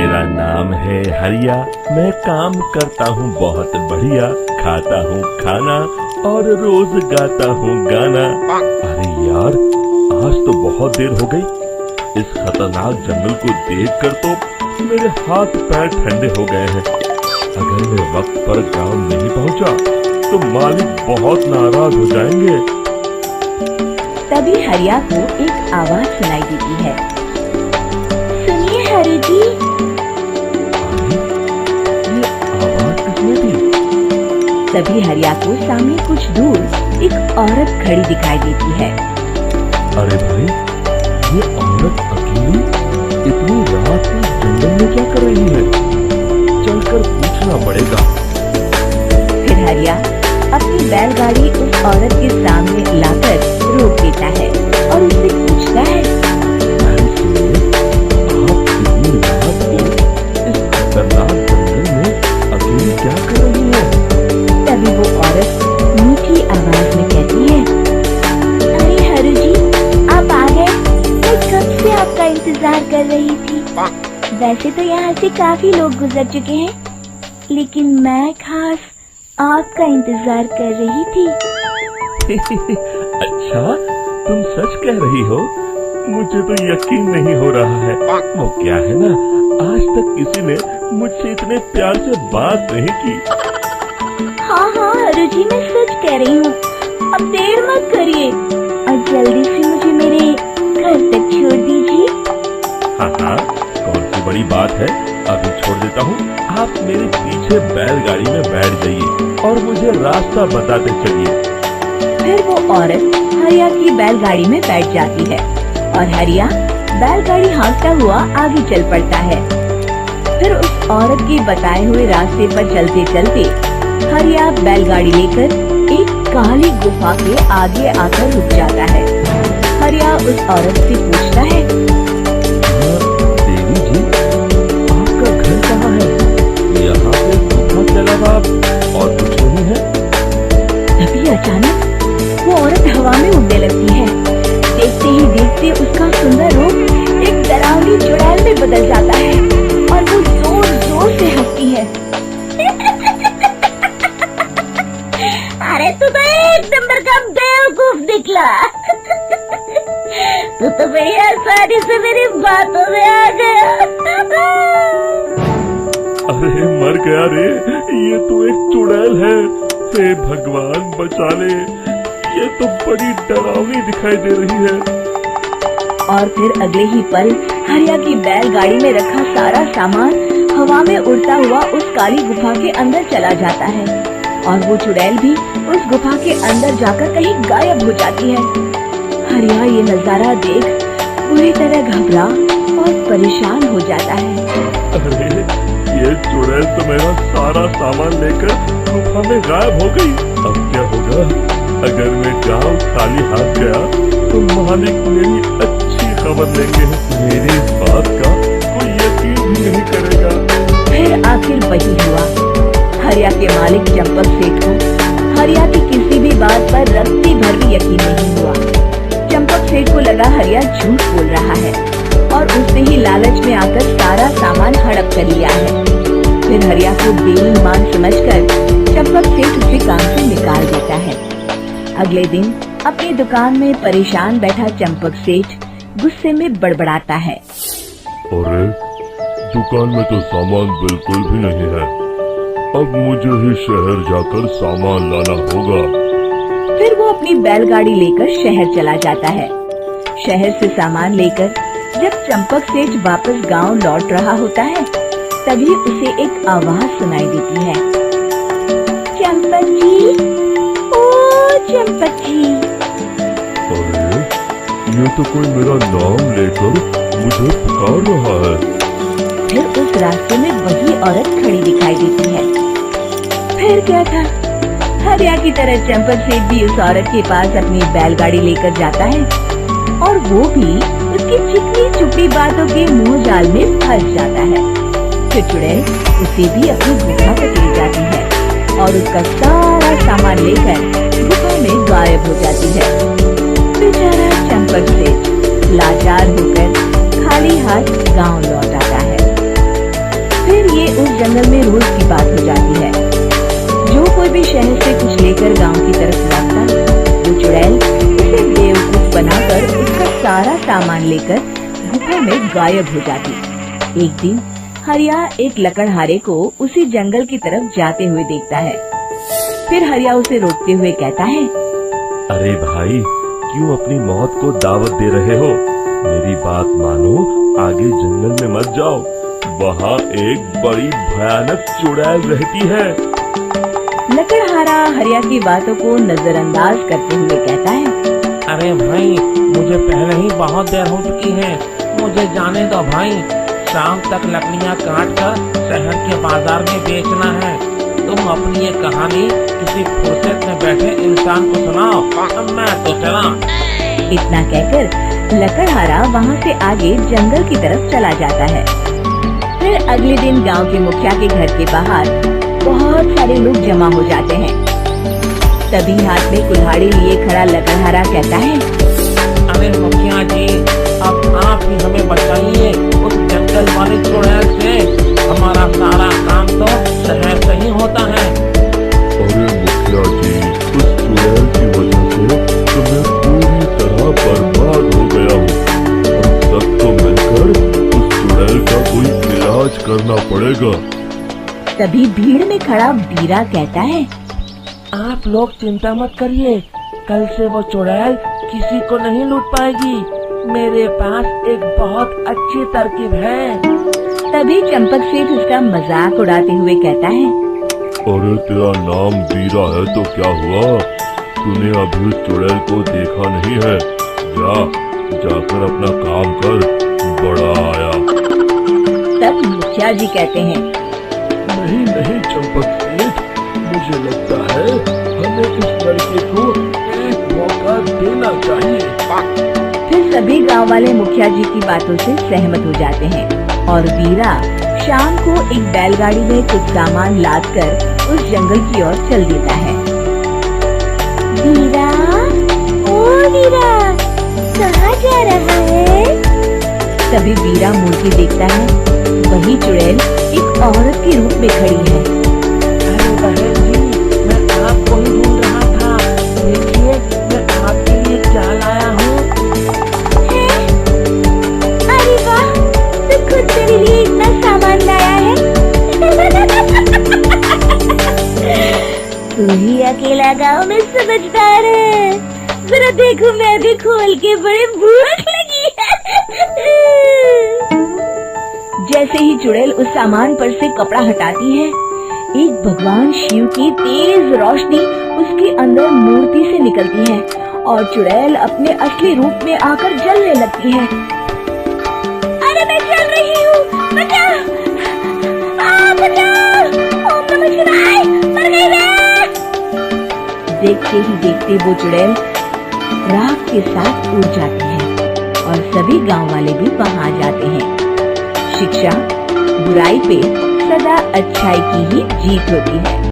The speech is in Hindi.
मेरा नाम है हरिया, मैं काम करता हूँ बहुत बढ़िया, खाता हूँ खाना और रोज गाता हूँ गाना। अरे यार, आज तो बहुत देर हो गई। इस खतरनाक जंगल को देखकर तो मेरे हाथ पैर ठंडे हो गए हैं। अगर मैं वक्त पर गांव नहीं पहुंचा तो मालिक बहुत नाराज हो जाएंगे। तभी हरिया को एक आवाज सुनाई देती है। सुनिए हरि जी। ये आवाज किसने दी? तभी हरिया को सामने कुछ दूर एक औरत खड़ी दिखाई देती है। अरे भाई, ये औरत अकेली इतनी रात में जंगल में क्या कर रही है? चलकर पूछना पड़ेगा। फिर हरिया अपनी बैलगाड़ी उस औरत के सामने लाकर रोक देता है और उससे पूछता है, आप इतनी रात को इस खतरनाक जंगल में अकेली क्या कर रही है? तभी वो औरत मीठी आवाज में कहती है, अरे हरु जी, आप आ गए। मैं कब से आपका इंतजार कर रही थी। वैसे तो यहाँ से काफी लोग गुजर चुके हैं, लेकिन मैं खास आपका इंतजार कर रही थी। अच्छा, तुम सच कह रही हो? मुझे तो यकीन नहीं हो रहा है। वो क्या है ना, आज तक किसी ने मुझसे इतने प्यार से बात नहीं की। हाँ हाँ हरु जी, मैं सच कह रही हूँ। अब देर मत करिए और जल्दी से मुझे मेरे घर तक छोड़ दीजिए। हाँ हाँ, कौन सी बड़ी बात है, अभी छोड़ देता हूँ। आप मेरे पीछे बैलगाड़ी में बैठ जाइए और मुझे रास्ता बताते चलिए। फिर वो औरत हरिया की बैलगाड़ी में बैठ जाती है और हरिया बैलगाड़ी हाँकता हुआ आगे चल पड़ता है। फिर उस औरत के बताए हुए रास्ते पर चलते चलते हरिया बैलगाड़ी लेकर एक काली गुफा के आगे आकर रुक जाता है। हरिया उस औरत से पूछता है, देवी जी, आपका घर कहाँ है? यहाँ पे गुफा के अलावा और कुछ नहीं है? तभी अचानक वो औरत हवा में उड़ने लगती है। देखते ही देखते उसका सुंदर रूप एक डरावनी चुड़ैल में बदल जाता है और वो जोर जोर से हंसती है। अरे तू तो एक नंबर का बेवकूफ निकला। तू तो बड़ी आसानी से मेरी बातों में आ गया। अरे मर गया रे, ये तो एक चुड़ैल है। हे भगवान बचा ले, ये तो बड़ी डरावनी दिखाई दे रही है। और फिर अगले ही पल हरिया की बैलगाड़ी में रखा सारा सामान हवा में उड़ता हुआ उस काली गुफा के अंदर चला जाता है और वो चुड़ैल भी उस गुफा के अंदर जाकर कहीं गायब हो जाती है। हरिया ये नजारा देख पूरी तरह घबरा और परेशान हो जाता है। अरे ये चुड़ैल तो मेरा सारा सामान लेकर गुफा में गायब हो गई। अब क्या होगा? अगर मैं गांव खाली हाथ गया तो मालिक मेरी अच्छी खबर लेंगे। मेरी इस बात का कोई यकीन भी नहीं करेगा। फिर आखिर वही हुआ। हरिया के मालिक चंपक सेठ को हरिया की किसी भी बात पर रत्ती भर भी यकीन नहीं हुआ। चंपक सेठ को लगा हरिया झूठ बोल रहा है और उसने ही लालच में आकर सारा सामान हड़प कर लिया है। फिर हरिया को बेईमान समझकर चंपक सेठ उसे काम से निकाल देता है। अगले दिन अपनी दुकान में परेशान बैठा चंपक सेठ गुस्से में बड़बड़ाता है, अरे दुकान में तो सामान बिल्कुल भी नहीं है। अब मुझे ही शहर जाकर सामान लाना होगा। फिर वो अपनी बैलगाड़ी लेकर शहर चला जाता है। शहर से सामान लेकर जब चंपक सेठ वापस गांव लौट रहा होता है, तभी उसे एक आवाज सुनाई देती है, चंपक जी, ओ चंपक जी। अरे ये तो कोई मेरा नाम लेकर मुझे पुकार रहा है। फिर उस रास्ते में वही औरत खड़ी दिखाई देती है। फिर क्या था, हरिया की तरह चंपक सेठ भी उस औरत के पास अपनी बैलगाड़ी लेकर जाता है और वो भी उसकी चिकनी चुपड़ी बातों के मुंह जाल में फंस जाता है। फिर चुड़ैल उसे भी अपनी गुफा तक ले जाती है और उसका सारा सामान लेकर गुफा में गायब हो जाती है। बेचारा चंपक सेठ लाचार होकर खाली हाथ गांव लौट आता है। जंगल में रोज की बात हो जाती है। जो कोई भी शहर से कुछ लेकर गांव की तरफ लौटता, वो चुड़ैल उसे बेवकूफ बनाकर उसका सारा सामान लेकर गुफा में गायब हो जाती। एक दिन हरिया एक लकड़हारे को उसी जंगल की तरफ जाते हुए देखता है। फिर हरिया उसे रोकते हुए कहता है, अरे भाई, क्यों अपनी मौत को दावत दे रहे हो? मेरी बात मानो, आगे जंगल में मत जाओ, वहाँ एक बड़ी भयानक चुड़ैल रहती है। लकड़हारा हरिया की बातों को नजरअंदाज करते हुए कहता है, अरे भाई, मुझे पहले ही बहुत देर हो चुकी है, मुझे जाने दो भाई। शाम तक लकड़ियाँ काट कर शहर के बाजार में बेचना है। तुम अपनी ये कहानी किसी फुर्सत में बैठे इंसान को सुनाओ, मैं तो चला। इतना कहकर लकड़हारा वहाँ से आगे जंगल की तरफ चला जाता है। फिर अगले दिन गांव के मुखिया के घर के बाहर बहुत सारे लोग जमा हो जाते हैं। तभी हाथ में कुल्हाड़ी लिए खड़ा लकड़हारा कहता है, अरे मुखिया जी, अब आप ही हमें बचाइए उस जंगल वाली चुड़ैल से। हमारा सारा काम तो शहर से ही होता है। अरे मुखिया जी, उस चुड़ैल की वजह से तो मैं पूरी तरह बर्बाद हो गया हूँ। हम सबको मिलकर उस चुड़ैल का कोई इलाज करना पड़ेगा। तभी भीड़ में खड़ा बीरा कहता है, आप लोग चिंता मत करिए, कल से वो चुड़ैल किसी को नहीं लूट पाएगी। मेरे पास एक बहुत अच्छी तरकीब है। तभी चंपक सेठ उसका मजाक उड़ाते हुए कहता है, अरे तेरा नाम बीरा है तो क्या हुआ? तूने अभी उस चुड़ैल को देखा नहीं है? जाकर अपना काम कर, बड़ा आया। तब मुखिया जी कहते हैं, नहीं चंपक सेठ, मुझे लगता है हमें इस लड़के को एक मौका देना चाहिए। फिर सभी गांव वाले मुखिया जी की बातों से सहमत हो जाते हैं और बीरा शाम को एक बैलगाड़ी में कुछ सामान लादकर उस जंगल की ओर चल देता है। बीरा, ओ बीरा, कहाँ जा रहा है? तभी बीरा मुड़ के देखता है, वही चुड़ैल एक औरत के रूप में खड़ी है। अरे बहन जी, मैं आपको ही ढूंढ रहा था। देखिए, मैं आपके लिए क्या लाया हूँ। अरे वाह, तू खुद मेरे लिए इतना सामान लाया है। तू ही अकेला गांव में समझदार है। जरा देखो, मैं भी खोल के बड़े भूख लगी है। जैसे ही चुड़ैल उस सामान पर से कपड़ा हटाती है, एक भगवान शिव की तेज रोशनी उसके अंदर मूर्ति से निकलती है और चुड़ैल अपने असली रूप में आकर जलने लगती है। अरे मैं जल रही हूँ, बचाओ! बचाओ! ओम नमः शिवाय, मर गई मैं! देखते ही देखते वो चुड़ैल राख के साथ उड़ जाती है और सभी गांव वाले भी वहां जाते हैं। शिक्षा बुराई पे सदा अच्छाई की ही जीत होती है।